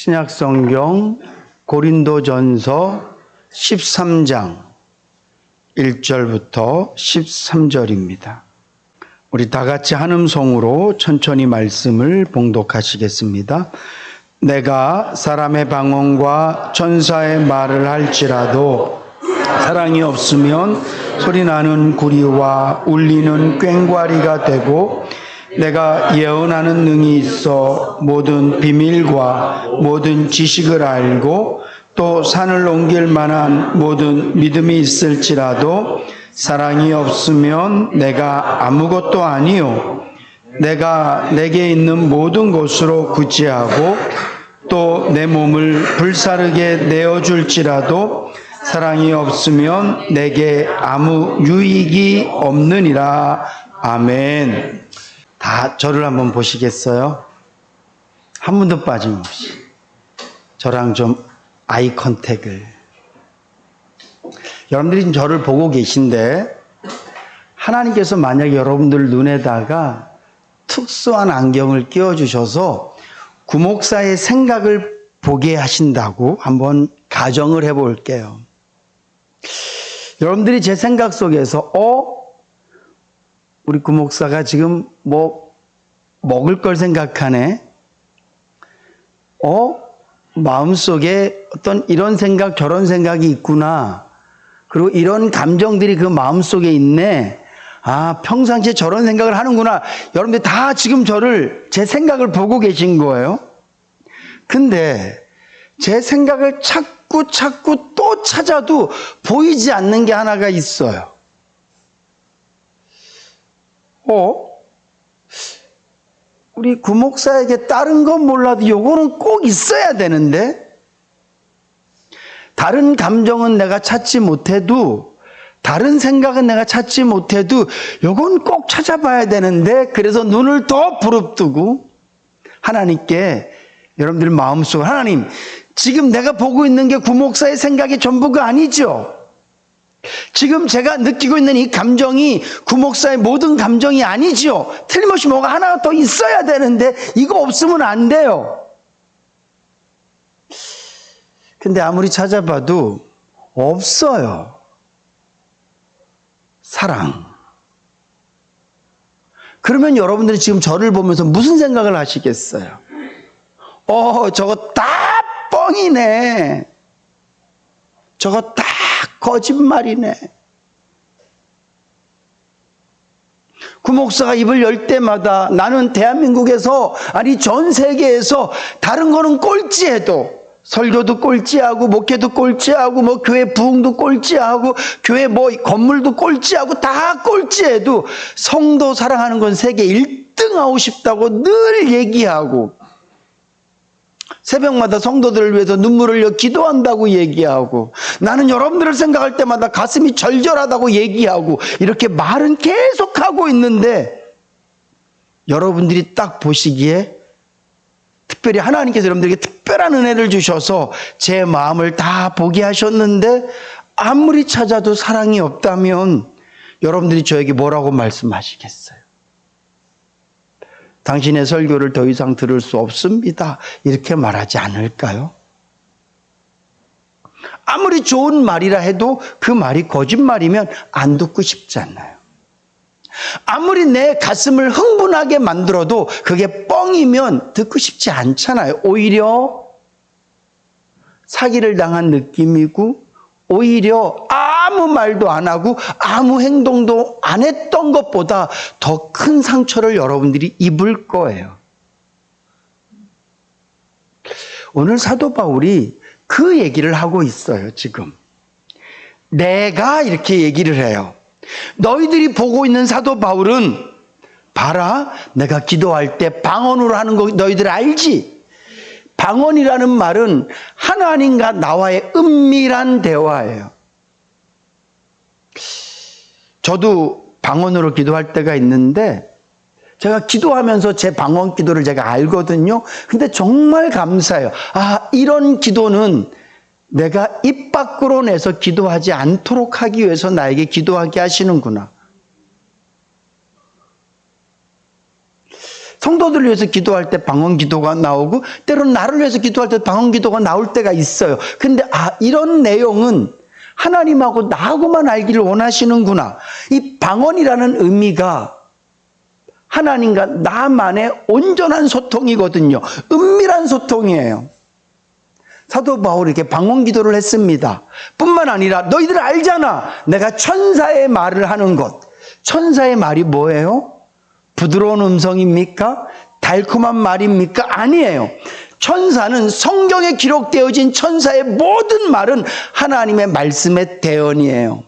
신약성경 고린도전서 13장 1절부터 13절입니다. 우리 다 같이 한음성으로 천천히 말씀을 봉독하시겠습니다. 내가 사람의 방언과 천사의 말을 할지라도 사랑이 없으면 소리나는 구리와 울리는 꽹과리가 되고, 내가 예언하는 능이 있어 모든 비밀과 모든 지식을 알고 또 산을 옮길 만한 모든 믿음이 있을지라도 사랑이 없으면 내가 아무것도 아니요, 내가 내게 있는 모든 것으로 구제하고 또 내 몸을 불사르게 내어줄지라도 사랑이 없으면 내게 아무 유익이 없느니라. 아멘. 다 저를 한번 보시겠어요? 한 분도 빠짐없이 저랑 좀 아이 컨택을. 여러분들이 지금 저를 보고 계신데, 하나님께서 만약에 여러분들 눈에다가 특수한 안경을 끼워주셔서 구목사의 생각을 보게 하신다고 한번 가정을 해볼게요. 여러분들이 제 생각 속에서 우리 구목사가 지금 뭐 먹을 걸 생각하네, 마음속에 어떤 이런 생각 저런 생각이 있구나, 그리고 이런 감정들이 그 마음속에 있네, 평상시에 저런 생각을 하는구나. 여러분들 다 지금 제 생각을 보고 계신 거예요. 근데 제 생각을 자꾸 또 찾아도 보이지 않는 게 하나가 있어요. 우리 구목사에게 다른 건 몰라도 요거는 꼭 있어야 되는데, 다른 감정은 내가 찾지 못해도, 다른 생각은 내가 찾지 못해도 요건 꼭 찾아봐야 되는데, 그래서 눈을 더 부릅뜨고 하나님께, 여러분들 마음속으로, 하나님, 지금 내가 보고 있는 게 구목사의 생각이 전부가 아니죠. 지금 제가 느끼고 있는 이 감정이 구목사의 모든 감정이 아니죠. 틀림없이 뭐가 하나가 더 있어야 되는데 이거 없으면 안 돼요. 근데 아무리 찾아봐도 없어요. 사랑. 그러면 여러분들이 지금 저를 보면서 무슨 생각을 하시겠어요? 저거 다 뻥이네. 저거 다 거짓말이네. 구목사가 입을 열 때마다 나는 대한민국에서, 아니 전 세계에서 다른 거는 꼴찌해도, 설교도 꼴찌하고 목회도 꼴찌하고 뭐 교회 부흥도 꼴찌하고 교회 뭐 건물도 꼴찌하고 다 꼴찌해도 성도 사랑하는 건 세계 1등 하고 싶다고 늘 얘기하고, 새벽마다 성도들을 위해서 눈물을 흘려 기도한다고 얘기하고, 나는 여러분들을 생각할 때마다 가슴이 절절하다고 얘기하고, 이렇게 말은 계속하고 있는데, 여러분들이 딱 보시기에 특별히 하나님께서 여러분들에게 특별한 은혜를 주셔서 제 마음을 다 보게 하셨는데, 아무리 찾아도 사랑이 없다면 여러분들이 저에게 뭐라고 말씀하시겠어요? 당신의 설교를 더 이상 들을 수 없습니다, 이렇게 말하지 않을까요? 아무리 좋은 말이라 해도 그 말이 거짓말이면 안 듣고 싶지 않나요? 아무리 내 가슴을 흥분하게 만들어도 그게 뻥이면 듣고 싶지 않잖아요. 오히려 사기를 당한 느낌이고, 오히려 아무 말도 안 하고 아무 행동도 안 했던 것보다 더 큰 상처를 여러분들이 입을 거예요. 오늘 사도 바울이 그 얘기를 하고 있어요. 지금 내가 이렇게 얘기를 해요. 너희들이 보고 있는 사도 바울은, 봐라, 내가 기도할 때 방언으로 하는 거 너희들 알지? 방언이라는 말은 하나님과 나와의 은밀한 대화예요. 저도 방언으로 기도할 때가 있는데, 제가 기도하면서 제 방언 기도를 제가 알거든요. 근데 정말 감사해요. 이런 기도는 내가 입 밖으로 내서 기도하지 않도록 하기 위해서 나에게 기도하게 하시는구나. 성도들을 위해서 기도할 때 방언 기도가 나오고 때로는 나를 위해서 기도할 때 방언 기도가 나올 때가 있어요. 근데 이런 내용은 하나님하고 나하고만 알기를 원하시는구나. 이 방언이라는 의미가 하나님과 나만의 온전한 소통이거든요. 은밀한 소통이에요. 사도 바울이 이렇게 방언 기도를 했습니다. 뿐만 아니라 너희들 알잖아. 내가 천사의 말을 하는 것. 천사의 말이 뭐예요? 부드러운 음성입니까? 달콤한 말입니까? 아니에요. 천사는 성경에 기록되어진 천사의 모든 말은 하나님의 말씀의 대언이에요.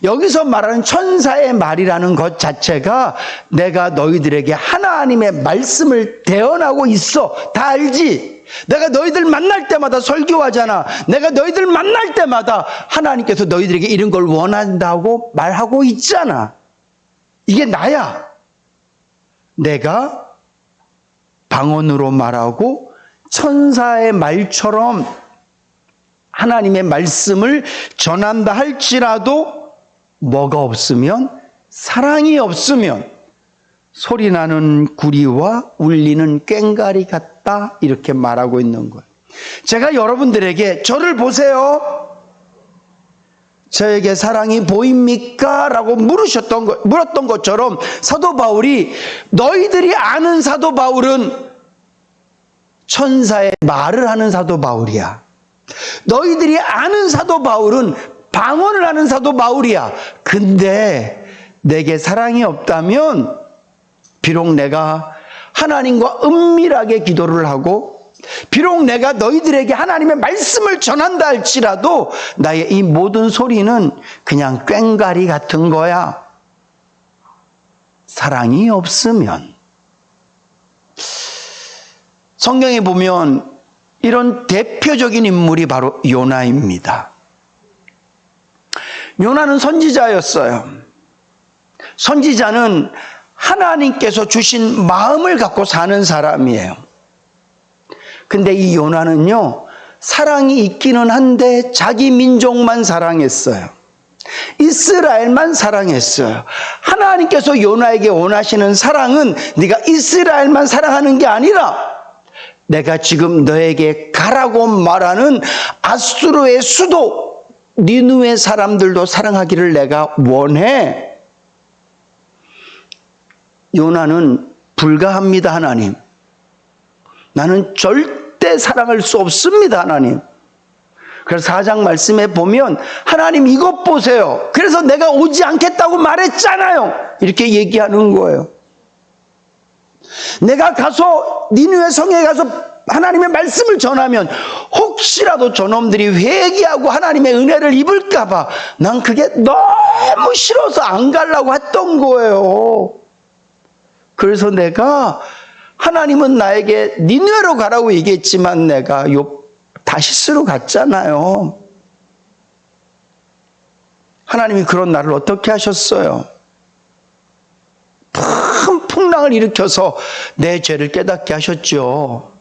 여기서 말하는 천사의 말이라는 것 자체가 내가 너희들에게 하나님의 말씀을 대언하고 있어. 다 알지? 내가 너희들 만날 때마다 설교하잖아. 내가 너희들 만날 때마다 하나님께서 너희들에게 이런 걸 원한다고 말하고 있잖아. 이게 나야. 내가 방언으로 말하고 천사의 말처럼 하나님의 말씀을 전한다 할지라도 뭐가 없으면, 사랑이 없으면 소리나는 구리와 울리는 꽹과리 같다, 이렇게 말하고 있는 거예요. 제가 여러분들에게 저를 보세요, 저에게 사랑이 보입니까? 라고 물었던 것처럼 사도 바울이, 너희들이 아는 사도 바울은 천사의 말을 하는 사도 바울이야. 너희들이 아는 사도 바울은 방언을 하는 사도 바울이야. 근데 내게 사랑이 없다면 비록 내가 하나님과 은밀하게 기도를 하고 비록 내가 너희들에게 하나님의 말씀을 전한다 할지라도 나의 이 모든 소리는 그냥 꽹과리 같은 거야. 사랑이 없으면. 성경에 보면 이런 대표적인 인물이 바로 요나입니다. 요나는 선지자였어요. 선지자는 하나님께서 주신 마음을 갖고 사는 사람이에요. 근데 이 요나는요, 사랑이 있기는 한데 자기 민족만 사랑했어요. 이스라엘만 사랑했어요. 하나님께서 요나에게 원하시는 사랑은 네가 이스라엘만 사랑하는 게 아니라 내가 지금 너에게 가라고 말하는 아수르의 수도 니느웨 사람들도 사랑하기를 내가 원해. 요나는 불가합니다, 하나님. 나는 절대 사랑할 수 없습니다, 하나님. 그래서 4장 말씀에 보면 하나님 이것 보세요. 그래서 내가 오지 않겠다고 말했잖아요. 이렇게 얘기하는 거예요. 내가 가서 니느웨 성에 가서 하나님의 말씀을 전하면 혹시라도 저놈들이 회개하고 하나님의 은혜를 입을까 봐 난 그게 너무 싫어서 안 가려고 했던 거예요. 그래서 내가, 하나님은 나에게 니느웨로 가라고 얘기했지만 내가 다시스로 갔잖아요. 하나님이 그런 나를 어떻게 하셨어요? 큰 풍랑을 일으켜서 내 죄를 깨닫게 하셨죠.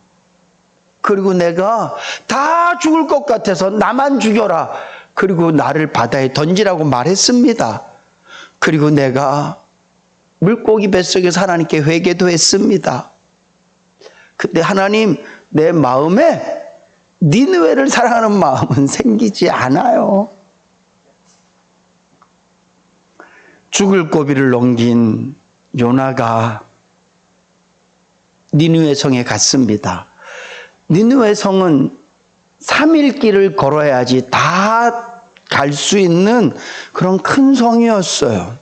그리고 내가 다 죽을 것 같아서 나만 죽여라. 그리고 나를 바다에 던지라고 말했습니다. 그리고 내가 물고기 뱃속에서 하나님께 회개도 했습니다. 근데 하나님, 내 마음에 니느웨를 사랑하는 마음은 생기지 않아요. 죽을 고비를 넘긴 요나가 니느웨 성에 갔습니다. 니느웨 성은 3일 길을 걸어야지 다 갈 수 있는 그런 큰 성이었어요.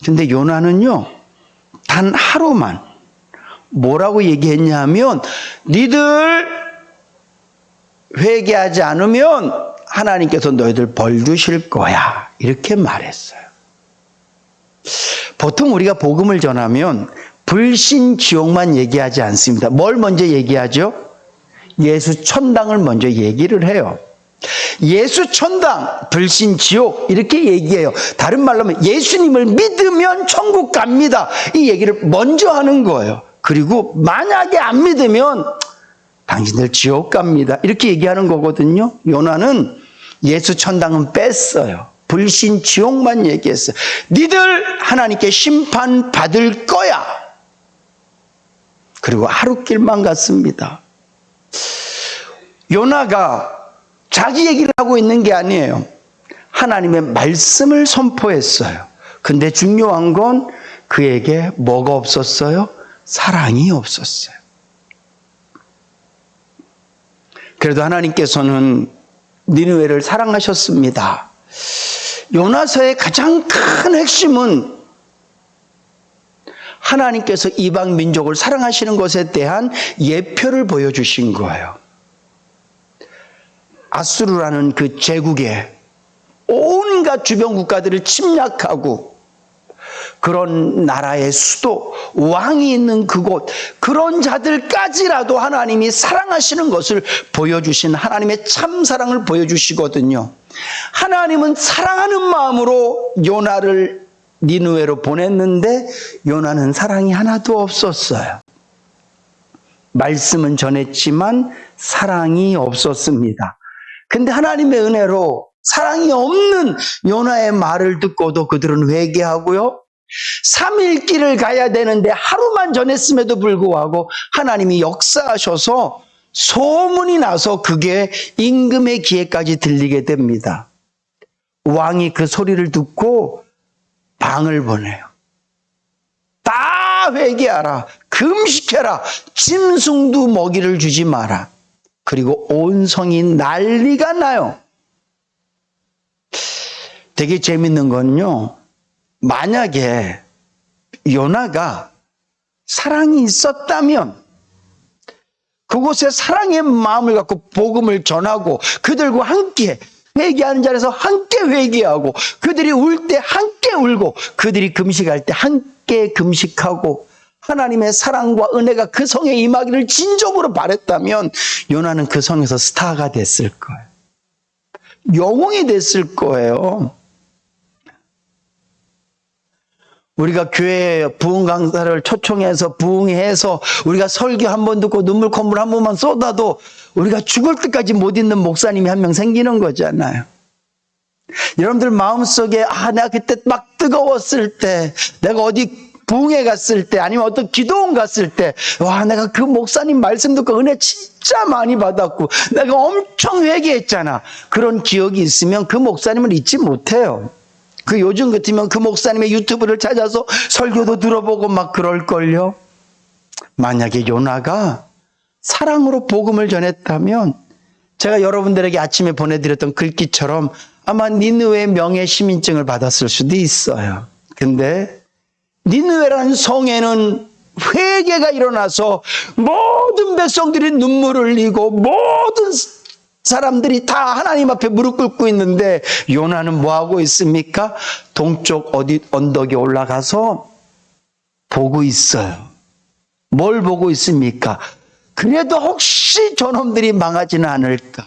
근데 요나는요, 단 하루만 뭐라고 얘기했냐면, 니들 회개하지 않으면 하나님께서 너희들 벌 주실 거야, 이렇게 말했어요. 보통 우리가 복음을 전하면 불신지옥만 얘기하지 않습니다. 뭘 먼저 얘기하죠? 예수 천당을 먼저 얘기를 해요. 예수 천당, 불신 지옥, 이렇게 얘기해요. 다른 말로 하면 예수님을 믿으면 천국 갑니다, 이 얘기를 먼저 하는 거예요. 그리고 만약에 안 믿으면 당신들 지옥 갑니다, 이렇게 얘기하는 거거든요. 요나는 예수 천당은 뺐어요. 불신 지옥만 얘기했어요. 니들 하나님께 심판받을 거야. 그리고 하루길만 갔습니다. 요나가 자기 얘기를 하고 있는 게 아니에요. 하나님의 말씀을 선포했어요. 근데 중요한 건 그에게 뭐가 없었어요? 사랑이 없었어요. 그래도 하나님께서는 니느웨를 사랑하셨습니다. 요나서의 가장 큰 핵심은 하나님께서 이방 민족을 사랑하시는 것에 대한 예표를 보여주신 거예요. 아수르라는 그 제국에 온갖 주변 국가들을 침략하고 그런 나라의 수도, 왕이 있는 그곳, 그런 자들까지라도 하나님이 사랑하시는 것을 보여주신 하나님의 참사랑을 보여주시거든요. 하나님은 사랑하는 마음으로 요나를 니느웨로 보냈는데 요나는 사랑이 하나도 없었어요. 말씀은 전했지만 사랑이 없었습니다. 근데 하나님의 은혜로 사랑이 없는 요나의 말을 듣고도 그들은 회개하고요. 3일 길을 가야 되는데 하루만 전했음에도 불구하고 하나님이 역사하셔서 소문이 나서 그게 임금의 귀에까지 들리게 됩니다. 왕이 그 소리를 듣고 방을 보내요. 다 회개하라. 금식해라. 짐승도 먹이를 주지 마라. 그리고 온 성이 난리가 나요. 되게 재밌는 건요. 만약에 요나가 사랑이 있었다면 그곳에 사랑의 마음을 갖고 복음을 전하고 그들과 함께 회개하는 자리에서 함께 회개하고 그들이 울 때 함께 울고 그들이 금식할 때 함께 금식하고 하나님의 사랑과 은혜가 그 성에 임하기를 진정으로 바랬다면 요나는 그 성에서 스타가 됐을 거예요. 영웅이 됐을 거예요. 우리가 교회에 부흥 강사를 초청해서 부흥해서 우리가 설교 한 번 듣고 눈물 콧물 한 번만 쏟아도 우리가 죽을 때까지 못 있는 목사님이 한 명 생기는 거잖아요. 여러분들 마음속에 내가 그때 막 뜨거웠을 때 내가 어디 부흥회 갔을 때 아니면 어떤 기도원 갔을 때 내가 그 목사님 말씀 듣고 은혜 진짜 많이 받았고 내가 엄청 회개했잖아. 그런 기억이 있으면 그 목사님을 잊지 못해요. 그 요즘 같으면 그 목사님의 유튜브를 찾아서 설교도 들어보고 막 그럴걸요. 만약에 요나가 사랑으로 복음을 전했다면 제가 여러분들에게 아침에 보내드렸던 글귀처럼 아마 니느웨의 명예 시민증을 받았을 수도 있어요. 근데 니느웨라는 성에는 회개가 일어나서 모든 백성들이 눈물을 흘리고 모든 사람들이 다 하나님 앞에 무릎 꿇고 있는데 요나는 뭐하고 있습니까? 동쪽 어디 언덕에 올라가서 보고 있어요. 뭘 보고 있습니까? 그래도 혹시 저놈들이 망하지는 않을까?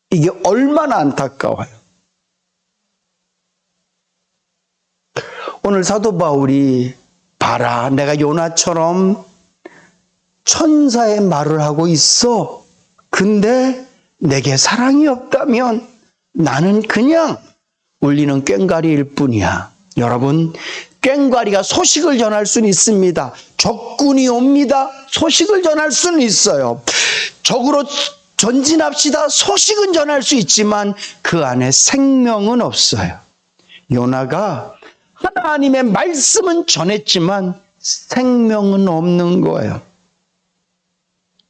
이게 얼마나 안타까워요. 오늘 사도 바울이 봐라, 내가 요나처럼 천사의 말을 하고 있어. 근데 내게 사랑이 없다면 나는 그냥 울리는 꽹과리일 뿐이야. 여러분, 꽹과리가 소식을 전할 수는 있습니다. 적군이 옵니다. 소식을 전할 수는 있어요. 적으로 전진합시다. 소식은 전할 수 있지만 그 안에 생명은 없어요. 요나가 하나님의 말씀은 전했지만 생명은 없는 거예요.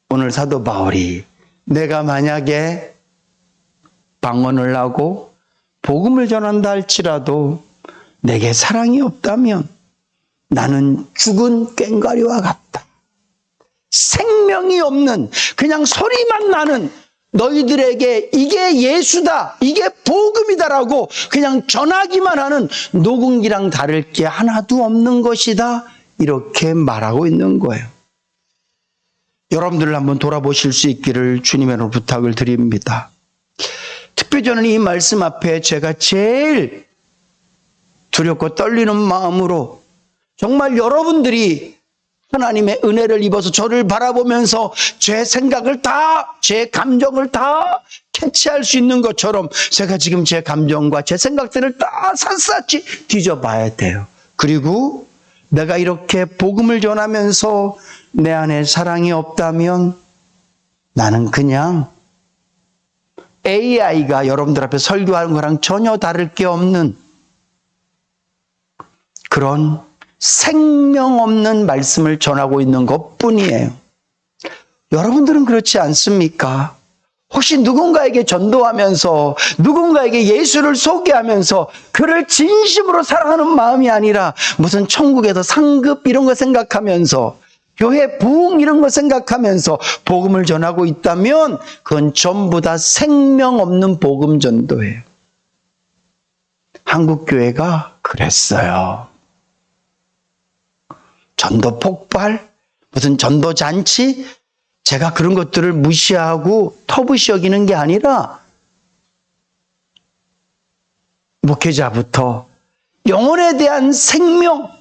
오늘 사도 바울이 내가 만약에 방언을 하고 복음을 전한다 할지라도 내게 사랑이 없다면 나는 죽은 꽹과리와 같다. 생명이 없는 그냥 소리만 나는 너희들에게 이게 예수다, 이게 복음이다라고 그냥 전하기만 하는 녹음기랑 다를 게 하나도 없는 것이다. 이렇게 말하고 있는 거예요. 여러분들 한번 돌아보실 수 있기를 주님으로 부탁을 드립니다. 특별히 저는 이 말씀 앞에 제가 제일 두렵고 떨리는 마음으로 정말 여러분들이 하나님의 은혜를 입어서 저를 바라보면서 제 생각을 다, 제 감정을 다 캐치할 수 있는 것처럼 제가 지금 제 감정과 제 생각들을 다 샅샅이 뒤져봐야 돼요. 그리고 내가 이렇게 복음을 전하면서 내 안에 사랑이 없다면 나는 그냥 AI가 여러분들 앞에 설교하는 거랑 전혀 다를 게 없는 그런 생명 없는 말씀을 전하고 있는 것뿐이에요. 여러분들은 그렇지 않습니까? 혹시 누군가에게 전도하면서 누군가에게 예수를 소개하면서 그를 진심으로 사랑하는 마음이 아니라 무슨 천국에서 상급 이런 거 생각하면서 교회 부흥 이런 거 생각하면서 복음을 전하고 있다면 그건 전부 다 생명 없는 복음 전도예요. 한국교회가 그랬어요. 전도 폭발, 무슨 전도 잔치, 제가 그런 것들을 무시하고 터부시 여기는 게 아니라 목회자부터 영혼에 대한 생명,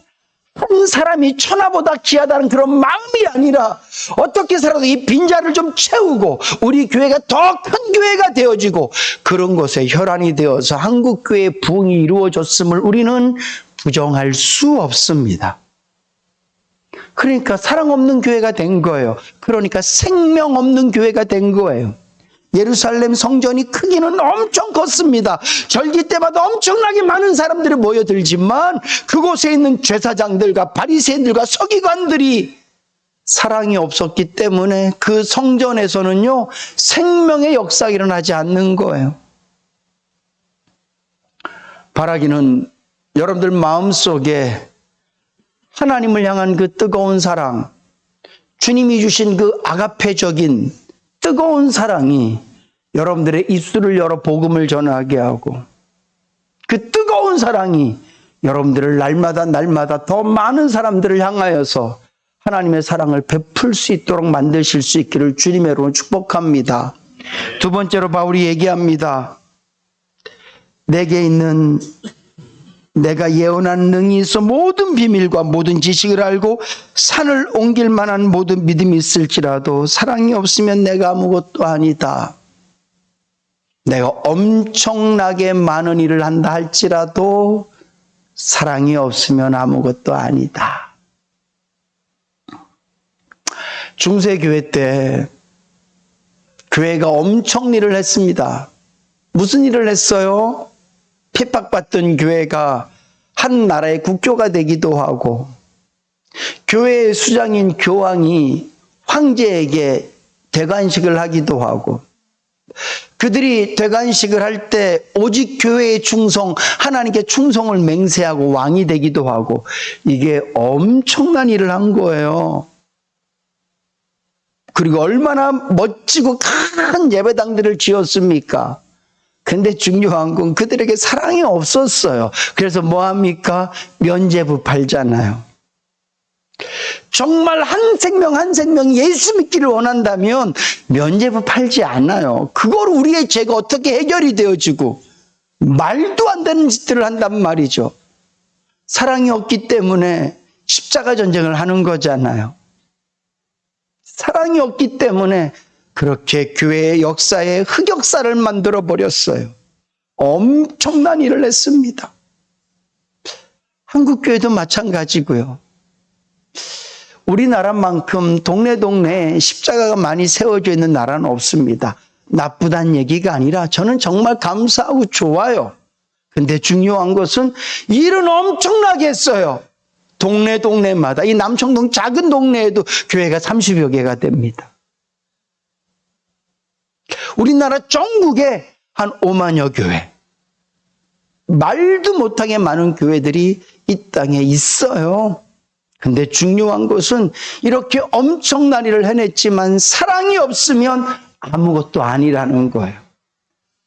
한 사람이 천하보다 귀하다는 그런 마음이 아니라 어떻게 살아도 이 빈자를 좀 채우고 우리 교회가 더 큰 교회가 되어지고 그런 것에 혈안이 되어서 한국교회의 부흥이 이루어졌음을 우리는 부정할 수 없습니다. 그러니까 사랑 없는 교회가 된 거예요. 그러니까 생명 없는 교회가 된 거예요. 예루살렘 성전이 크기는 엄청 컸습니다. 절기 때마다 엄청나게 많은 사람들이 모여들지만 그곳에 있는 제사장들과 바리새인들과 서기관들이 사랑이 없었기 때문에 그 성전에서는요 생명의 역사가 일어나지 않는 거예요. 바라기는 여러분들 마음속에 하나님을 향한 그 뜨거운 사랑, 주님이 주신 그 아가페적인 뜨거운 사랑이 여러분들의 입술을 열어 복음을 전하게 하고 그 뜨거운 사랑이 여러분들을 날마다 더 많은 사람들을 향하여서 하나님의 사랑을 베풀 수 있도록 만드실 수 있기를 주님의 이름으로 축복합니다. 두 번째로 바울이 얘기합니다. 내게 있는 내가 예언한 능이 있어 모든 비밀과 모든 지식을 알고 산을 옮길 만한 모든 믿음이 있을지라도 사랑이 없으면 내가 아무것도 아니다. 내가 엄청나게 많은 일을 한다 할지라도 사랑이 없으면 아무것도 아니다. 중세교회 때 교회가 엄청 일을 했습니다. 무슨 일을 했어요? 핍박받던 교회가 한 나라의 국교가 되기도 하고 교회의 수장인 교황이 황제에게 대관식을 하기도 하고 그들이 대관식을 할 때 오직 교회의 충성, 하나님께 충성을 맹세하고 왕이 되기도 하고 이게 엄청난 일을 한 거예요. 그리고 얼마나 멋지고 큰 예배당들을 지었습니까? 근데 중요한 건 그들에게 사랑이 없었어요. 그래서 뭐합니까? 면죄부 팔잖아요. 정말 한 생명 예수 믿기를 원한다면 면죄부 팔지 않아요. 그걸 우리의 죄가 어떻게 해결이 되어지고 말도 안 되는 짓들을 한단 말이죠. 사랑이 없기 때문에 십자가 전쟁을 하는 거잖아요. 사랑이 없기 때문에 그렇게 교회의 역사에 흑역사를 만들어 버렸어요. 엄청난 일을 했습니다. 한국교회도 마찬가지고요. 우리나라만큼 동네에 십자가가 많이 세워져 있는 나라는 없습니다. 나쁘다는 얘기가 아니라 저는 정말 감사하고 좋아요. 근데 중요한 것은 일은 엄청나게 했어요. 동네마다 이 남청동 작은 동네에도 교회가 30여 개가 됩니다. 우리나라 전국에 한 5만여 교회, 말도 못하게 많은 교회들이 이 땅에 있어요. 근데 중요한 것은 이렇게 엄청난 일을 해냈지만 사랑이 없으면 아무것도 아니라는 거예요.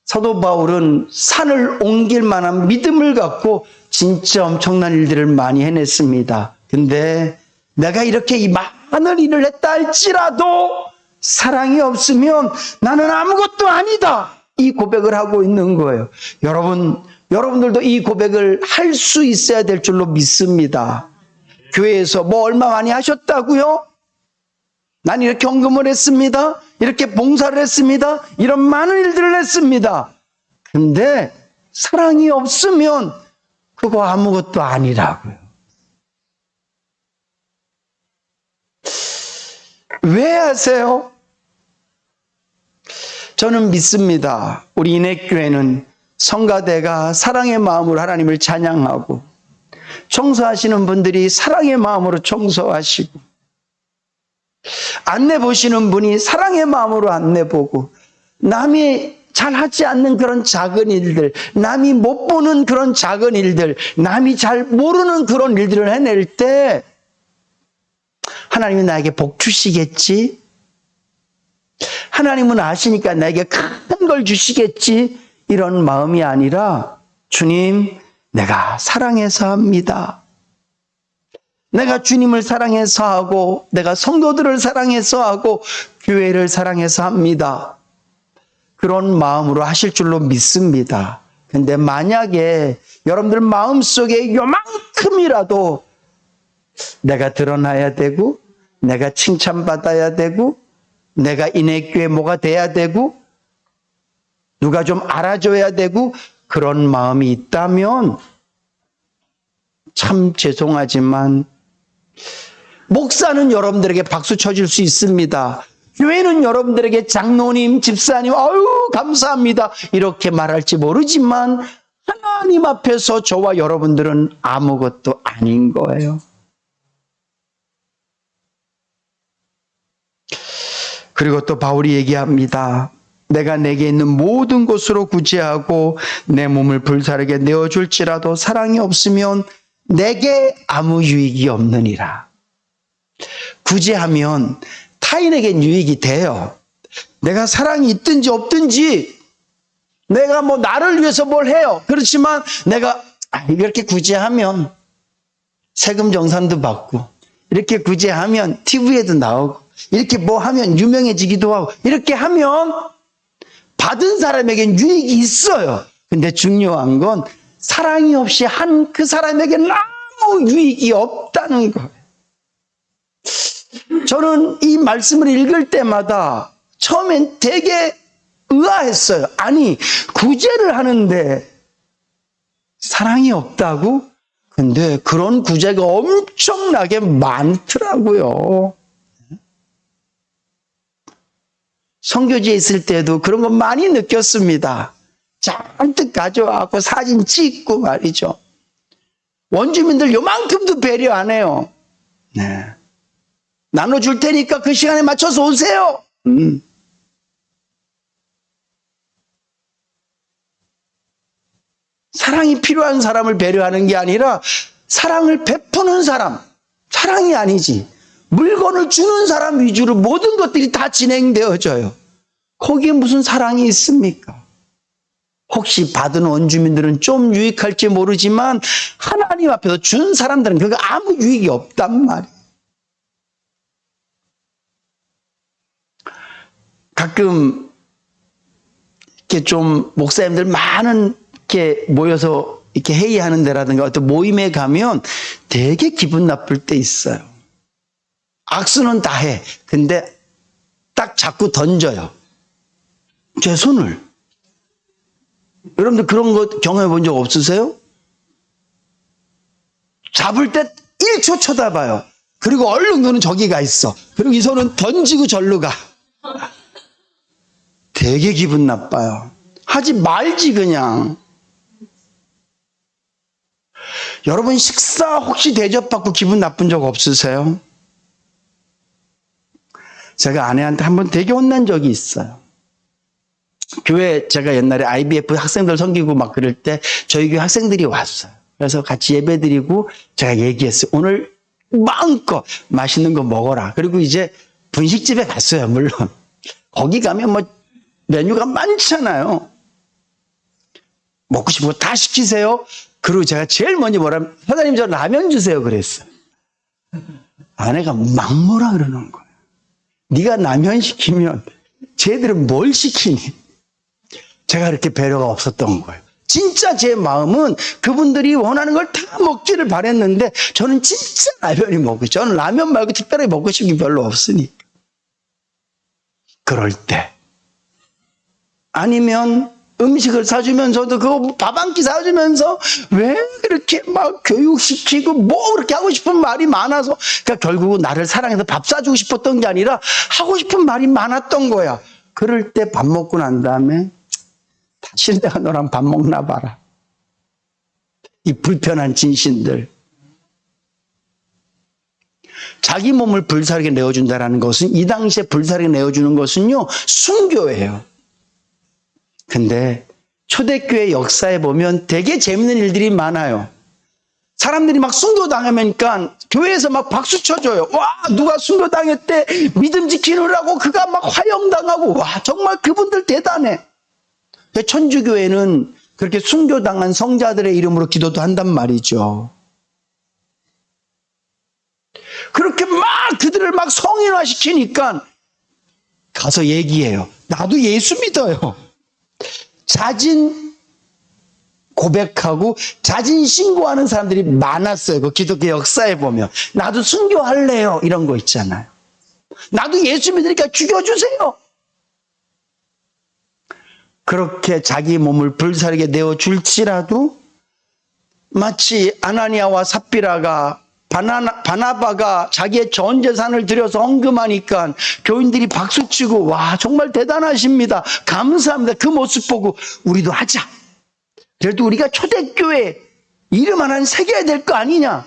사도 바울은 산을 옮길 만한 믿음을 갖고 진짜 엄청난 일들을 많이 해냈습니다. 근데 내가 이렇게 이 많은 일을 했다 할지라도 사랑이 없으면 나는 아무것도 아니다. 이 고백을 하고 있는 거예요. 여러분들도 이 고백을 할 수 있어야 될 줄로 믿습니다. 교회에서 뭐 얼마 많이 하셨다고요? 난 이렇게 헌금을 했습니다. 이렇게 봉사를 했습니다. 이런 많은 일들을 했습니다. 근데 사랑이 없으면 그거 아무것도 아니라고요. 왜 하세요? 저는 믿습니다. 우리 인해교회는 성가대가 사랑의 마음으로 하나님을 찬양하고, 청소하시는 분들이 사랑의 마음으로 청소하시고, 안내 보시는 분이 사랑의 마음으로 안내 보고, 남이 잘하지 않는 그런 작은 일들, 남이 못 보는 그런 작은 일들, 남이 잘 모르는 그런 일들을 해낼 때 하나님이 나에게 복 주시겠지? 하나님은 아시니까 나에게 큰 걸 주시겠지? 이런 마음이 아니라, 주님, 내가 사랑해서 합니다. 내가 주님을 사랑해서 하고, 내가 성도들을 사랑해서 하고, 교회를 사랑해서 합니다. 그런 마음으로 하실 줄로 믿습니다. 근데 만약에 여러분들 마음속에 요만큼이라도 내가 드러나야 되고, 내가 칭찬받아야 되고, 내가 인해교회 뭐가 돼야 되고, 누가 좀 알아줘야 되고, 그런 마음이 있다면 참 죄송하지만 목사는 여러분들에게 박수 쳐줄 수 있습니다. 교회는 여러분들에게 장로님, 집사님, 아유 감사합니다 이렇게 말할지 모르지만 하나님 앞에서 저와 여러분들은 아무것도 아닌 거예요. 그리고 또 바울이 얘기합니다. 내가 내게 있는 모든 것으로 구제하고 내 몸을 불사르게 내어줄지라도 사랑이 없으면 내게 아무 유익이 없느니라. 구제하면 타인에겐 유익이 돼요. 내가 사랑이 있든지 없든지, 내가 뭐 나를 위해서 뭘 해요. 그렇지만 내가 이렇게 구제하면 세금 정산도 받고, 이렇게 구제하면 TV에도 나오고, 이렇게 뭐 하면 유명해지기도 하고, 이렇게 하면 받은 사람에겐 유익이 있어요. 근데 중요한 건 사랑이 없이 한 그 사람에게는 아무 유익이 없다는 거예요. 저는 이 말씀을 읽을 때마다 처음엔 되게 의아했어요. 아니, 구제를 하는데 사랑이 없다고? 근데 그런 구제가 엄청나게 많더라고요. 선교지에 있을 때도 그런 거 많이 느꼈습니다. 잔뜩 가져와서 사진 찍고 말이죠. 원주민들 요만큼도 배려 안 해요. 네. 나눠줄 테니까 그 시간에 맞춰서 오세요. 사랑이 필요한 사람을 배려하는 게 아니라 사랑을 베푸는 사람, 사랑이 아니지. 물건을 주는 사람 위주로 모든 것들이 다 진행되어져요. 거기에 무슨 사랑이 있습니까? 혹시 받은 원주민들은 좀 유익할지 모르지만 하나님 앞에서 준 사람들은 그거 아무 유익이 없단 말이에요. 가끔 이렇게 좀 목사님들 많은 이렇게 모여서 이렇게 회의하는 데라든가 어떤 모임에 가면 되게 기분 나쁠 때 있어요. 악수는 다 해. 근데 딱 자꾸 던져요. 제 손을. 여러분들 그런 거 경험해 본 적 없으세요? 잡을 때 1초 쳐다봐요. 그리고 얼른 눈은 저기가 있어. 그리고 이 손은 던지고 절로 가. 되게 기분 나빠요. 하지 말지 그냥. 여러분 식사 혹시 대접받고 기분 나쁜 적 없으세요? 제가 아내한테 한번 되게 혼난 적이 있어요. 교회 제가 옛날에 IBF 학생들 섬기고 막 그럴 때 저희 교회 학생들이 왔어요. 그래서 같이 예배드리고 제가 얘기했어요. 오늘 마음껏 맛있는 거 먹어라. 그리고 이제 분식집에 갔어요. 물론. 거기 가면 뭐 메뉴가 많잖아요. 먹고 싶은 거 다 시키세요. 그리고 제가 제일 먼저 뭐라면 사장님 저 라면 주세요 그랬어요. 아내가 막 뭐라 그러는 거예요. 네가 라면 시키면 쟤들은 뭘 시키니? 제가 그렇게 배려가 없었던 거예요. 진짜 제 마음은 그분들이 원하는 걸 다 먹기를 바랬는데 저는 진짜 라면이 먹고 저는 라면 말고 특별하게 먹고 싶은 게 별로 없으니까. 그럴 때 아니면 음식을 사주면서도 그거 밥 한 끼 사주면서 왜 그렇게 막 교육시키고 뭐 그렇게 하고 싶은 말이 많아서, 그러니까 결국은 나를 사랑해서 밥 사주고 싶었던 게 아니라 하고 싶은 말이 많았던 거야. 그럴 때 밥 먹고 난 다음에 다시 내가 너랑 밥 먹나 봐라. 이 불편한 진신들. 자기 몸을 불사르게 내어준다는 것은, 이 당시에 불사르게 내어주는 것은요, 순교예요. 근데 초대교회 역사에 보면 되게 재밌는 일들이 많아요. 사람들이 막 순교당하니까 교회에서 막 박수 쳐줘요. 와, 누가 순교당했대. 믿음 지키느라고 그가 막 화형당하고. 와, 정말 그분들 대단해. 천주교회는 그렇게 순교당한 성자들의 이름으로 기도도 한단 말이죠. 그렇게 막 그들을 막 성인화시키니까 가서 얘기해요. 나도 예수 믿어요. 자진 고백하고 자진 신고하는 사람들이 많았어요. 그 기독교 역사에 보면. 나도 순교할래요. 이런 거 있잖아요. 나도 예수 믿으니까 죽여주세요. 그렇게 자기 몸을 불사르게 내어줄지라도 마치 아나니아와 삽비라가 바나바가 자기의 전 재산을 들여서 헌금하니까 교인들이 박수치고, 와, 정말 대단하십니다. 감사합니다. 그 모습 보고 우리도 하자. 그래도 우리가 초대교회 이름 하나는 새겨야 될 거 아니냐.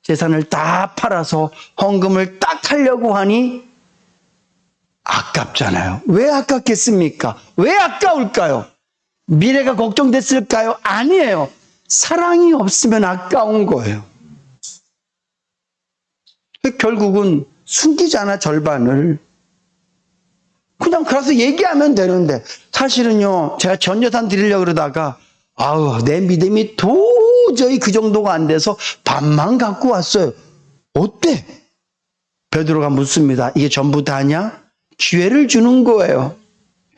재산을 다 팔아서 헌금을 딱 하려고 하니 아깝잖아요. 왜 아깝겠습니까? 왜 아까울까요? 미래가 걱정됐을까요? 아니에요. 사랑이 없으면 아까운 거예요. 결국은 숨기잖아, 절반을. 그냥 가서 얘기하면 되는데, 사실은요, 제가 전 재산 드리려고 그러다가, 아우, 내 믿음이 도저히 그 정도가 안 돼서 반만 갖고 왔어요. 어때? 베드로가 묻습니다. 이게 전부 다냐? 기회를 주는 거예요.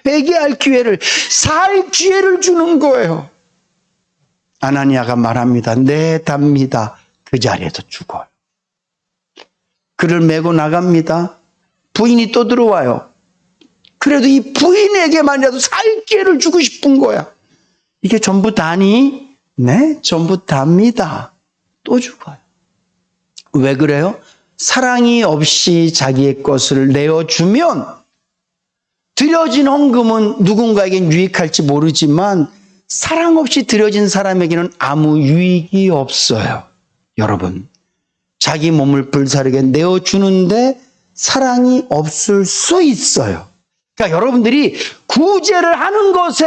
회개할 기회를, 살 기회를 주는 거예요. 아나니아가 말합니다. 네, 답니다. 그 자리에서 죽어요. 그를 메고 나갑니다. 부인이 또 들어와요. 그래도 이 부인에게만이라도 살 기회를 주고 싶은 거야. 이게 전부 다니? 네, 전부 답니다. 또 죽어요. 왜 그래요? 사랑이 없이 자기의 것을 내어주면 드려진 헌금은 누군가에겐 유익할지 모르지만 사랑 없이 드려진 사람에게는 아무 유익이 없어요. 여러분, 자기 몸을 불사르게 내어주는데 사랑이 없을 수 있어요. 그러니까 여러분들이 구제를 하는 것에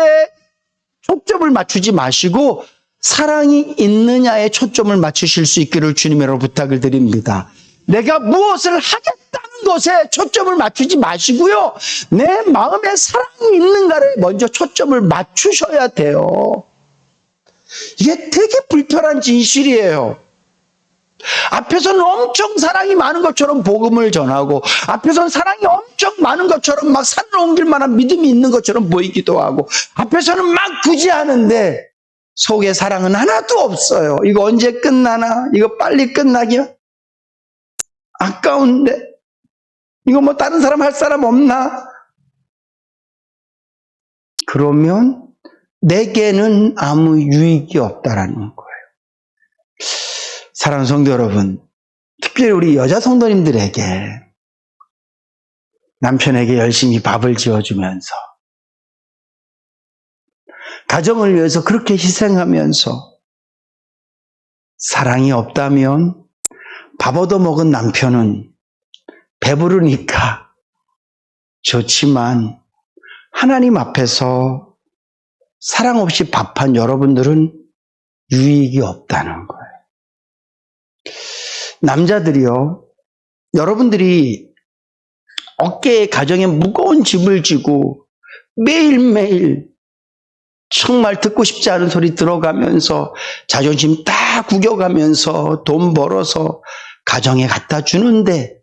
초점을 맞추지 마시고 사랑이 있느냐에 초점을 맞추실 수 있기를 주님으로 부탁을 드립니다. 내가 무엇을 하겠다는 것에 초점을 맞추지 마시고요. 내 마음에 사랑이 있는가를 먼저 초점을 맞추셔야 돼요. 이게 되게 불편한 진실이에요. 앞에서는 엄청 사랑이 많은 것처럼 복음을 전하고, 앞에서는 사랑이 엄청 많은 것처럼 막 산을 옮길 만한 믿음이 있는 것처럼 보이기도 하고, 앞에서는 막 구제하는데 속에 사랑은 하나도 없어요. 이거 언제 끝나나? 이거 빨리 끝나기야? 아까운데? 이거 뭐 다른 사람 할 사람 없나? 그러면 내게는 아무 유익이 없다라는 거예요. 사랑하는 성도 여러분, 특별히 우리 여자 성도님들에게 남편에게 열심히 밥을 지어주면서 가정을 위해서 그렇게 희생하면서 사랑이 없다면 밥 얻어먹은 남편은 배부르니까 좋지만 하나님 앞에서 사랑 없이 밥한 여러분들은 유익이 없다는 거예요. 남자들이요, 여러분들이 어깨에 가정에 무거운 짐을 지고 매일매일 정말 듣고 싶지 않은 소리 들어가면서 자존심 다 구겨가면서 돈 벌어서 가정에 갖다 주는데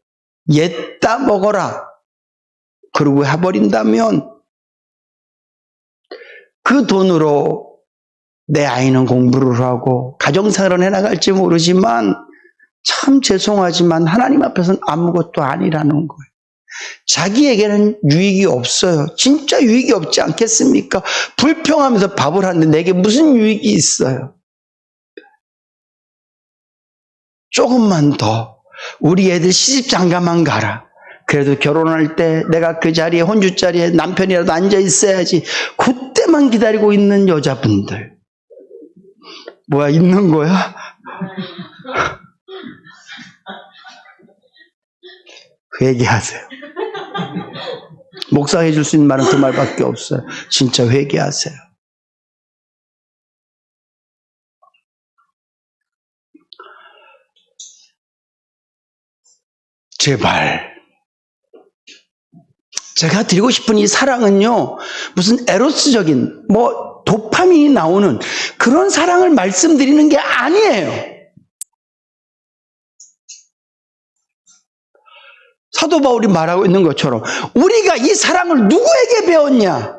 옛다 먹어라 그러고 해버린다면 그 돈으로 내 아이는 공부를 하고 가정생활은 해나갈지 모르지만 참 죄송하지만 하나님 앞에서는 아무것도 아니라는 거예요. 자기에게는 유익이 없어요. 진짜 유익이 없지 않겠습니까? 불평하면서 밥을 하는데 내게 무슨 유익이 있어요? 조금만 더 우리 애들 시집장가만 가라. 그래도 결혼할 때 내가 그 자리에 혼주 자리에 남편이라도 앉아 있어야지. 그때만 기다리고 있는 여자분들. 뭐야, 있는 거야? 회개하세요. 목사가 해줄 수 있는 말은 그 말밖에 없어요. 진짜 회개하세요. 제발. 제가 드리고 싶은 이 사랑은요, 무슨 에로스적인, 도파민이 나오는 그런 사랑을 말씀드리는 게 아니에요. 사도 바울이 말하고 있는 것처럼 우리가 이 사랑을 누구에게 배웠냐?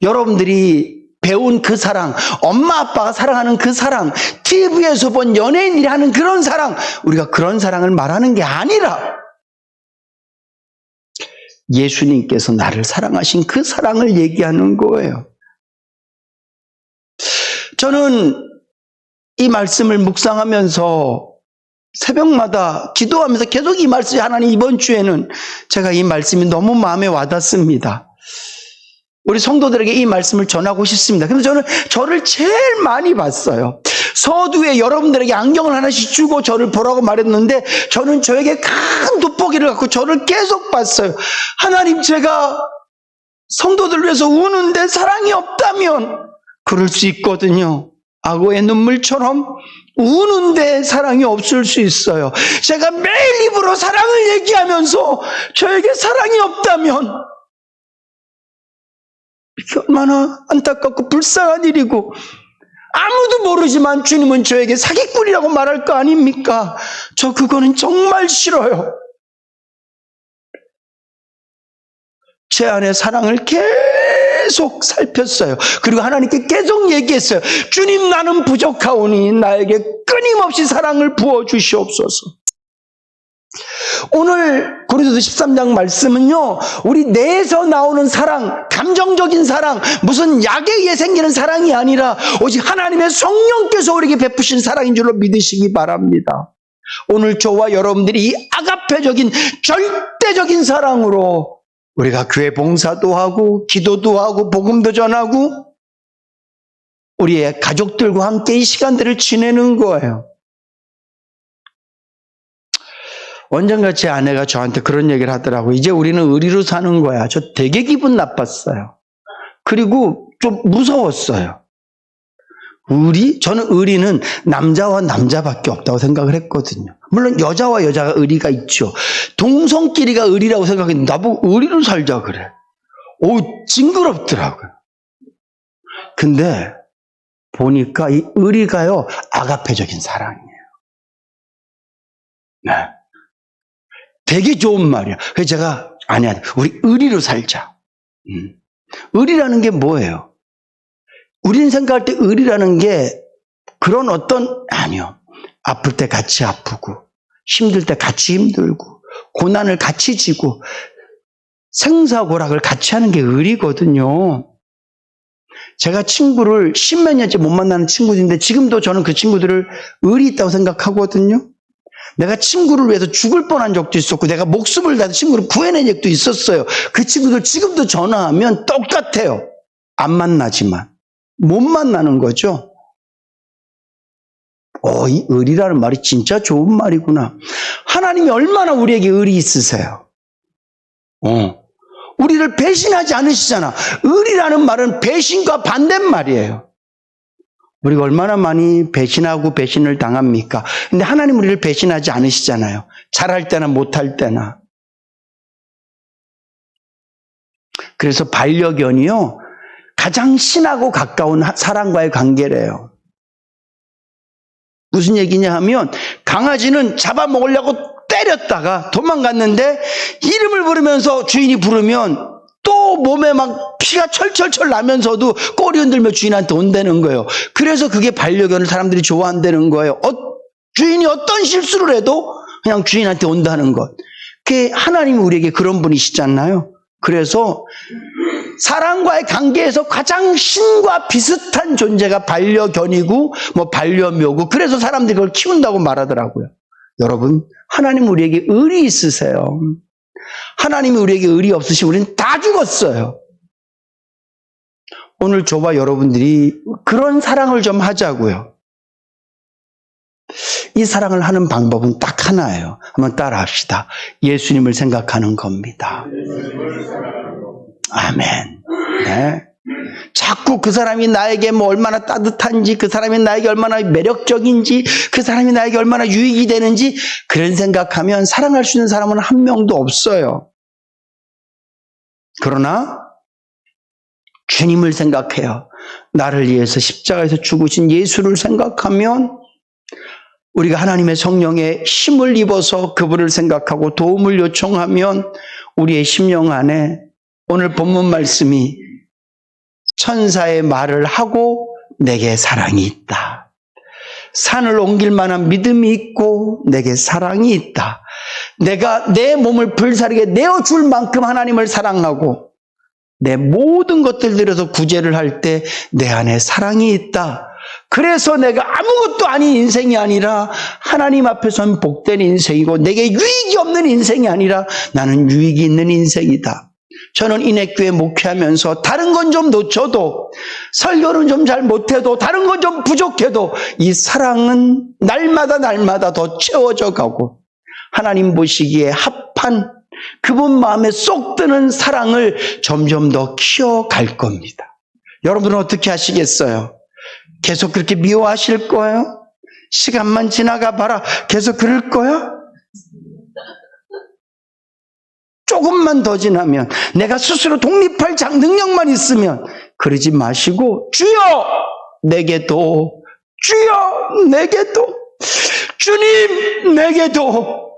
여러분들이 배운 그 사랑, 엄마 아빠가 사랑하는 그 사랑, TV에서 본 연예인들이 하는 그런 사랑, 우리가 그런 사랑을 말하는 게 아니라 예수님께서 나를 사랑하신 그 사랑을 얘기하는 거예요. 저는 이 말씀을 묵상하면서 새벽마다 기도하면서 계속 이 말씀이 하나님 이번 주에는 제가 이 말씀이 너무 마음에 와닿습니다. 우리 성도들에게 이 말씀을 전하고 싶습니다. 그래서 저는 저를 제일 많이 봤어요. 서두에 여러분들에게 안경을 하나씩 주고 저를 보라고 말했는데 저는 저에게 큰 돋보기를 갖고 저를 계속 봤어요. 하나님, 제가 성도들을 위해서 우는데 사랑이 없다면 그럴 수 있거든요. 악어의 눈물처럼 우는데 사랑이 없을 수 있어요. 제가 매일 입으로 사랑을 얘기하면서 저에게 사랑이 없다면 이게 얼마나 안타깝고 불쌍한 일이고, 아무도 모르지만 주님은 저에게 사기꾼이라고 말할 거 아닙니까? 저 그거는 정말 싫어요. 제 안에 사랑을 계속 살폈어요. 그리고 하나님께 계속 얘기했어요. 주님, 나는 부족하오니 나에게 끊임없이 사랑을 부어주시옵소서. 오늘 고린도서 13장 말씀은요, 우리 내에서 나오는 사랑, 감정적인 사랑, 무슨 약에 의해 생기는 사랑이 아니라 오직 하나님의 성령께서 우리에게 베푸신 사랑인 줄로 믿으시기 바랍니다. 오늘 저와 여러분들이 이 아가페적인 절대적인 사랑으로 우리가 교회 봉사도 하고 기도도 하고 복음도 전하고 우리의 가족들과 함께 이 시간들을 지내는 거예요. 언젠가 제 아내가 저한테 그런 얘기를 하더라고요. 이제 우리는 의리로 사는 거야. 저 되게 기분 나빴어요. 그리고 좀 무서웠어요. 저는 의리는 남자와 남자밖에 없다고 생각을 했거든요. 물론 여자와 여자가 의리가 있죠. 동성끼리가 의리라고 생각했는데 나보고 의리로 살자 그래. 징그럽더라고요. 근데 보니까 이 의리가요, 아가페적인 사랑이에요. 네. 되게 좋은 말이야. 그래서 제가 아니야, 우리 의리로 살자. 의리라는 게 뭐예요? 우리는 생각할 때 의리라는 게 그런 아니요. 아플 때 같이 아프고, 힘들 때 같이 힘들고, 고난을 같이 지고, 생사고락을 같이 하는 게 의리거든요. 제가 친구를 10몇 년째 못 만나는 친구인데 지금도 저는 그 친구들을 의리 있다고 생각하거든요. 내가 친구를 위해서 죽을 뻔한 적도 있었고 내가 목숨을 다해서 친구를 구해낸 적도 있었어요. 그 친구들 지금도 전화하면 똑같아요. 안 만나지만. 못 만나는 거죠. 이 의리라는 말이 진짜 좋은 말이구나. 하나님이 얼마나 우리에게 의리 있으세요. 우리를 배신하지 않으시잖아. 의리라는 말은 배신과 반대말이에요. 우리가 얼마나 많이 배신하고 배신을 당합니까? 근데 하나님 우리를 배신하지 않으시잖아요. 잘할 때나 못할 때나. 그래서 반려견이요, 가장 신하고 가까운 사람과의 관계래요. 무슨 얘기냐 하면 강아지는 잡아먹으려고 때렸다가 도망갔는데 이름을 부르면서 주인이 부르면 또 몸에 막 피가 철철철 나면서도 꼬리 흔들며 주인한테 온다는 거예요. 그래서 그게 반려견을 사람들이 좋아한다는 거예요. 주인이 어떤 실수를 해도 그냥 주인한테 온다는 것. 그게 하나님이 우리에게 그런 분이시잖아요. 그래서 사람과의 관계에서 가장 신과 비슷한 존재가 반려견이고 반려묘고, 그래서 사람들이 그걸 키운다고 말하더라고요. 여러분, 하나님 우리에게 의리 있으세요. 하나님이 우리에게 의리 없으시면 우리는 다 죽었어요. 오늘 저와 여러분들이 그런 사랑을 좀 하자고요. 이 사랑을 하는 방법은 딱 하나예요. 한번 따라 합시다. 예수님을 생각하는 겁니다. 아멘. 네. 자꾸 그 사람이 나에게 얼마나 따뜻한지, 그 사람이 나에게 얼마나 매력적인지, 그 사람이 나에게 얼마나 유익이 되는지, 그런 생각하면 사랑할 수 있는 사람은 한 명도 없어요. 그러나 주님을 생각해요. 나를 위해서 십자가에서 죽으신 예수를 생각하면 우리가 하나님의 성령에 힘을 입어서 그분을 생각하고 도움을 요청하면 우리의 심령 안에 오늘 본문 말씀이 천사의 말을 하고 내게 사랑이 있다. 산을 옮길 만한 믿음이 있고 내게 사랑이 있다. 내가 내 몸을 불사르게 내어줄 만큼 하나님을 사랑하고 내 모든 것들 들여서 구제를 할 때 내 안에 사랑이 있다. 그래서 내가 아무것도 아닌 인생이 아니라 하나님 앞에서는 복된 인생이고 내게 유익이 없는 인생이 아니라 나는 유익이 있는 인생이다. 저는 인해교회 목회하면서 다른 건 좀 놓쳐도, 설교는 좀 잘 못해도, 다른 건 좀 부족해도 이 사랑은 날마다 더 채워져 가고 하나님 보시기에 합한 그분 마음에 쏙 드는 사랑을 점점 더 키워갈 겁니다. 여러분은 어떻게 하시겠어요? 계속 그렇게 미워하실 거예요? 시간만 지나가 봐라. 계속 그럴 거야? 조금만 더 지나면, 내가 스스로 독립할 능력만 있으면, 그러지 마시고 주여 내게도, 주여 내게도, 주님 내게도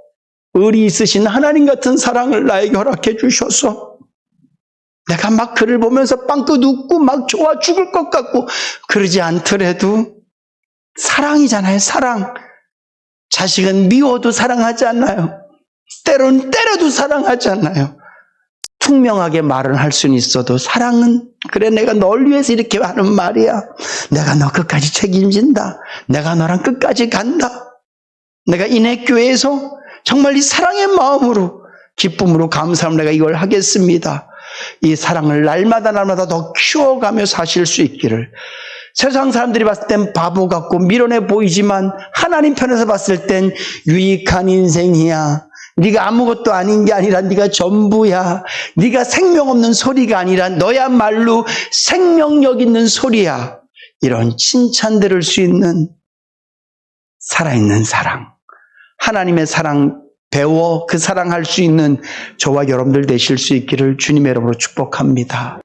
의리 있으신 하나님 같은 사랑을 나에게 허락해 주셔서 내가 막 그를 보면서 빵긋 웃고 막 좋아 죽을 것 같고 그러지 않더라도 사랑이잖아요. 사랑. 자식은 미워도 사랑하지 않나요? 때로는 때려도 사랑하지 않나요? 투명하게 말은 할 수는 있어도 사랑은, 그래 내가 널 위해서 이렇게 하는 말이야. 내가 너 끝까지 책임진다. 내가 너랑 끝까지 간다. 내가 인해교회에서 정말 이 사랑의 마음으로 기쁨으로 감사함으로 내가 이걸 하겠습니다. 이 사랑을 날마다 더 키워가며 사실 수 있기를. 세상 사람들이 봤을 땐 바보 같고 미련해 보이지만 하나님 편에서 봤을 땐 유익한 인생이야. 네가 아무것도 아닌 게 아니라 네가 전부야. 네가 생명 없는 소리가 아니라 너야말로 생명력 있는 소리야. 이런 칭찬 들을 수 있는 살아있는 사랑, 하나님의 사랑 배워 그 사랑할 수 있는 저와 여러분들 되실 수 있기를 주님의 이름으로 축복합니다.